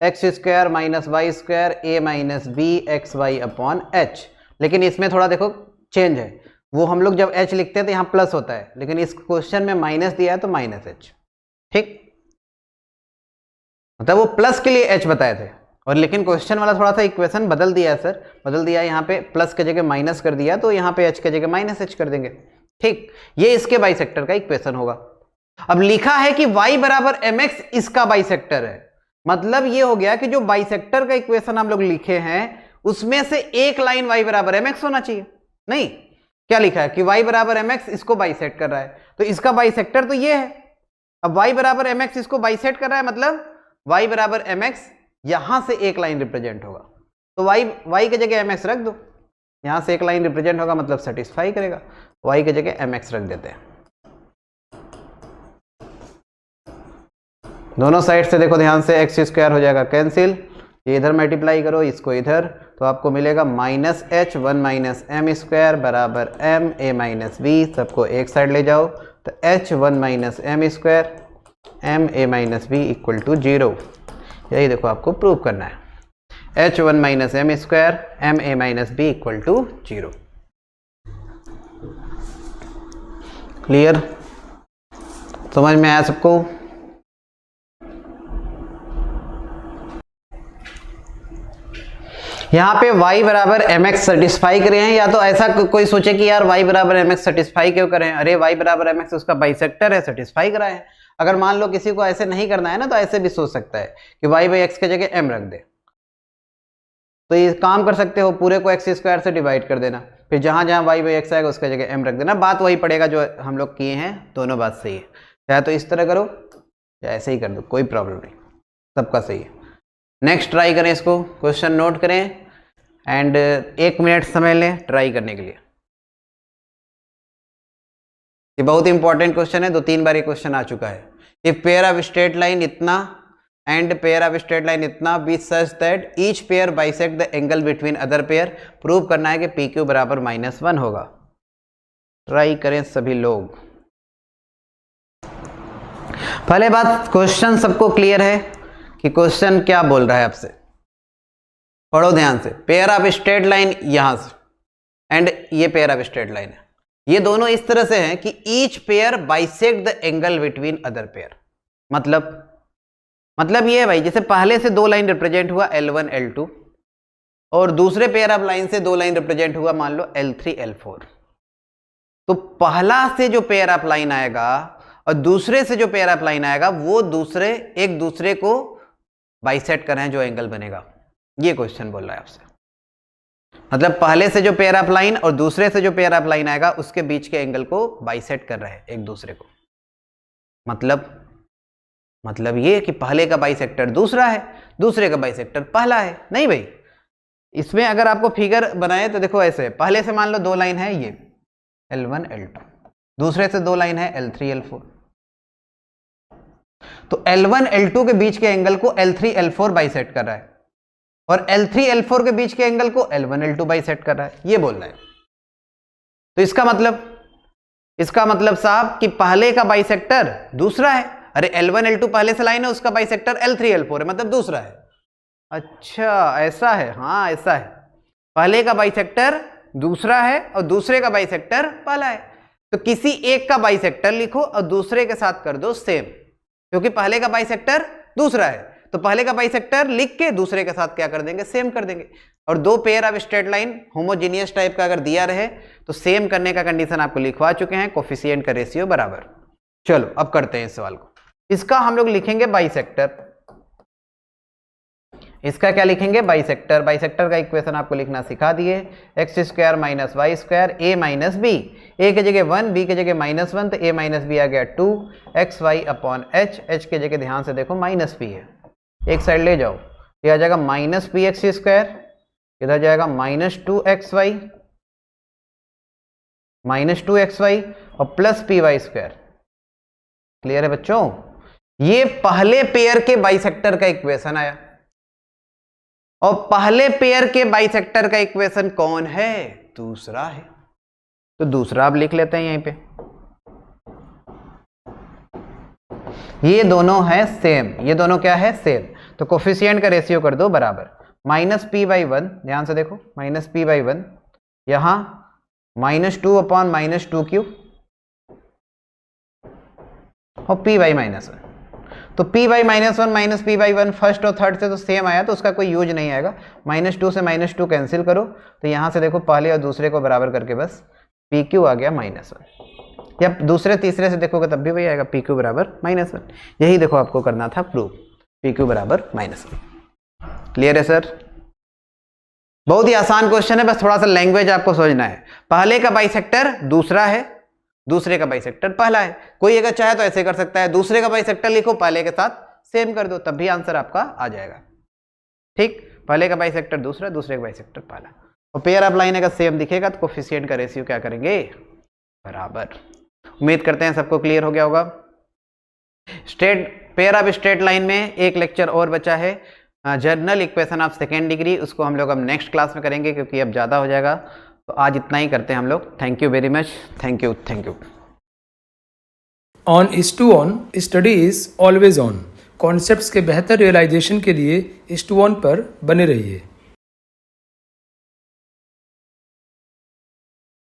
x square minus y square a minus b x y upon h. लेकिन इसमें थोड़ा देखो चेंज है, वो हम लोग जब h लिखते हैं तो यहाँ प्लस होता है, लेकिन इस क्वेश्चन में माइनस दिया है तो माइनस h। ठीक, मतलब वो प्लस के लिए h बताए थे, और लेकिन क्वेश्चन वाला थोड़ा सा इक्वेशन बदल दिया है सर, बदल दिया है, यहाँ पे प्लस के जगह माइनस कर दिया, तो यहाँ पे h के जगह माइनस h कर देंगे। ठीक, ये इसके बाइसेक्टर का इक्वेशन होगा। अब लिखा है कि y बराबर mx इसका बाइसेक्टर है, मतलब ये हो गया कि जो बाइसेक्टर का इक्वेशन हम लोग लिखे हैं उसमें से एक लाइन y बराबर mx होना चाहिए। नहीं, क्या लिखा है कि y बराबर mx इसको बाइसेक्ट कर रहा है, तो इसका बाइसेक्टर तो ये है। अब y बराबर mx इसको बाइसेक्ट कर रहा है, मतलब y बराबर mx यहां से एक लाइन रिप्रेजेंट होगा, तो y के जगह mx रख दो। यहां से एक लाइन रिप्रेजेंट होगा मतलब सेटिस्फाई करेगा, y के जगह mx रख देते हैं। दोनों साइड से देखो ध्यान से, x स्क्वायर हो जाएगा कैंसिल, ये इधर मल्टीप्लाई करो, इसको इधर, तो आपको मिलेगा minus h 1 minus m square बराबर m a माइनस बी। सबको एक साइड ले जाओ, तो h 1 minus m square m a minus b equal to 0। यही देखो आपको प्रूव करना है, h 1 minus m square m a minus b equal to 0। Clear, समझ में आया सबको? यहाँ पे y बराबर mx सेटिस्फाई करे हैं, या तो ऐसा कोई सोचे कि यार y बराबर mx सेटिस्फाई क्यों करें, अरे y बराबर mx उसका बाइसेक्टर है, सेटिस्फाई कराएं। अगर मान लो किसी को ऐसे नहीं करना है ना, तो ऐसे भी सोच सकता है कि y बाई एक्स के जगह m रख दे, तो ये काम कर सकते हो, पूरे को x स्क्वायर से डिवाइड कर देना, फिर जहां जहां y बाई एक्स आएगा उसके जगह m रख देना। बात वही पड़ेगा जो हम लोग किए हैं, दोनों बात सही है। चाहे तो इस तरह करो या ऐसे ही कर दो, कोई प्रॉब्लम नहीं, सबका सही है। नेक्स्ट ट्राई करें इसको, क्वेश्चन नोट करें एंड 1 मिनट समय लें ट्राई करने के लिए। ये बहुत इंपॉर्टेंट क्वेश्चन है, 2-3 बार ये क्वेश्चन आ चुका है। If pair of straight line इतना and pair of straight line इतना be such that each pair bisect the angle between other pair, prove करना है कि पी क्यू बराबर -1 होगा। ट्राई करें सभी लोग। पहले बात, क्वेश्चन सबको क्लियर है कि क्वेश्चन क्या बोल रहा है आपसे? पढ़ो ध्यान से। पेयर ऑफ स्ट्रेट लाइन यहां से एंड ये पेयर ऑफ स्ट्रेट लाइन है, ये दोनों इस तरह से हैं कि each pair bisect the angle between other pair. मतलब ये है भाई, जैसे पहले से 2 लाइन रिप्रेजेंट हुआ L1 L2, और दूसरे पेयर ऑफ लाइन से 2 लाइन रिप्रेजेंट हुआ मान लो L3 L4। तो पहला से जो पेयर ऑफ लाइन आएगा और दूसरे से जो पेयर ऑफ लाइन आएगा, वो एक दूसरे को बाइसेक्ट कर रहे हैं, जो एंगल बनेगा। ये क्वेश्चन बोल रहा है आपसे, मतलब पहले से जो पेयर ऑफ लाइन और दूसरे से जो पेयर ऑफ लाइन आएगा उसके बीच के एंगल को बाइसेक्ट कर रहे हैं एक दूसरे को। मतलब ये कि पहले का बाइसेक्टर दूसरा है, दूसरे का बाइसेक्टर पहला है। नहीं भाई, इसमें अगर आपको फिगर बनाए तो देखो ऐसे, पहले से मान लो 2 लाइन है ये L1 L2, दूसरे से 2 लाइन है L3 L4, तो L1 L2 के बीच के एंगल को L3 L4 बाइसेक्ट कर रहा है, और L3 L4 के बीच के एंगल को L1 L2 बाइसेक्ट कर रहा है, ये बोल रहा है। तो इसका मतलब साहब कि पहले का बाइसेक्टर दूसरा है। अरे L1 L2 पहले से लाइन है, उसका बाइसेक्टर L3 L4 है, मतलब दूसरा है। अच्छा ऐसा है, हाँ ऐसा है, पहले का बाइसेक्टर दूसरा है और दूसरे का बाइसेक्टर पहला है, तो किसी एक का बाइसेक्टर लिखो और दूसरे के साथ कर दो सेम, क्योंकि पहले का बाइसेक्टर दूसरा है, तो पहले का बाइसेक्टर लिख के दूसरे के साथ क्या कर देंगे, सेम कर देंगे। और दो pair of straight line homogeneous type का अगर दिया रहे तो सेम करने का कंडीशन आपको लिखवा चुके हैं, कोफिशिएंट का रेशियो बराबर। चलो अब करते हैं इस सवाल को। इसका हम लोग लिखेंगे बाइसेक्टर, इसका क्या लिखेंगे, बाइसेक्टर। बाइसेक्टर का इक्वेशन आपको लिखना सिखा दिए, x square minus y square a minus b, a की जगह 1 बी की जगह -1 तो ए माइनस बी आ गया 2 x y upon h, h की जगह ध्यान से देखो माइनस पी है, एक साइड ले जाओ, ये आ जाएगा माइनस पी एक्स स्क्वायर, इधर जाएगा -2xy और plus p y square. Clear है बच्चों, ये पहले पेयर के बाइसेक्टर का इक्वेशन आया, और पहले पेयर के बाइसेक्टर का इक्वेशन कौन है, दूसरा है, तो दूसरा आप लिख लेते हैं यहीं पे। ये दोनों है सेम, ये दोनों क्या है, सेम, तो कोफिशिएंट का रेशियो कर दो बराबर -p/1, ध्यान से देखो -p/1, यहां -2 अपॉन -2 और p/-1, तो p/-1 -p/1 फर्स्ट और थर्ड से तो सेम आया, तो उसका कोई यूज नहीं आएगा। -2 से -2 कैंसिल करो, तो यहां से देखो पहले और दूसरे को बराबर करके बस pq आ गया -1, या दूसरे तीसरे से देखोगे तब भी वही आएगा, pq बराबर -1। यही देखो आपको करना था प्रूफ, pq बराबर -1। क्लियर है सर, बहुत ही आसान क्वेश्चन है, बस थोड़ा सा लैंग्वेज आपको समझना है। पहले का बाइसेक्टर दूसरा है, दूसरे का बाइसेक्टर पहला है। कोई अगर चाहे तो ऐसे कर सकता है, दूसरे का बाइसेक्टर लिखो पहले के साथ सेम कर दो, तब भी आंसर आपका आ जाएगा। ठीक, पहले का बाइसेक्टर दूसरा, दूसरे का बाइसेक्टर पहला, और पेयर ऑफ लाइन अगर सेम दिखेगा तो कोफिशिएंट का रेशियो क्या करेंगे, बराबर। उम्मीद करते हैं सबको क्लियर हो गया होगा। पेयर ऑफ स्ट्रेट लाइन में एक लेक्चर और बचा है, general equation of second degree, उसको हम लोग अब नेक्स्ट क्लास में करेंगे क्योंकि अब ज़्यादा हो जाएगा। तो आज इतना ही करते हैं हम लोग। Thank you very much, thank you. On IS2ON study is always on. Concepts के बेहतर रियलाइजेशन के लिए IS2ON पर बने रहिए।